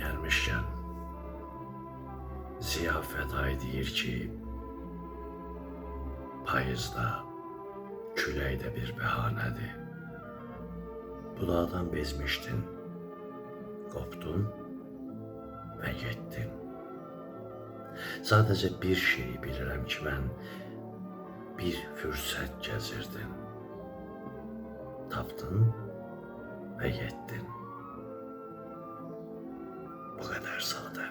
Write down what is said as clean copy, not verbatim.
gəlmişkən, Ziya Fəday deyir ki, payızda, külək də bir bəhanədir. Budaqdan bezmişdin, qopdun və getdin. Sadəcə bir şey bilirəm ki, mən bir fürsət gəzirdim. Tapdın və getdin. Bu qədər sadə.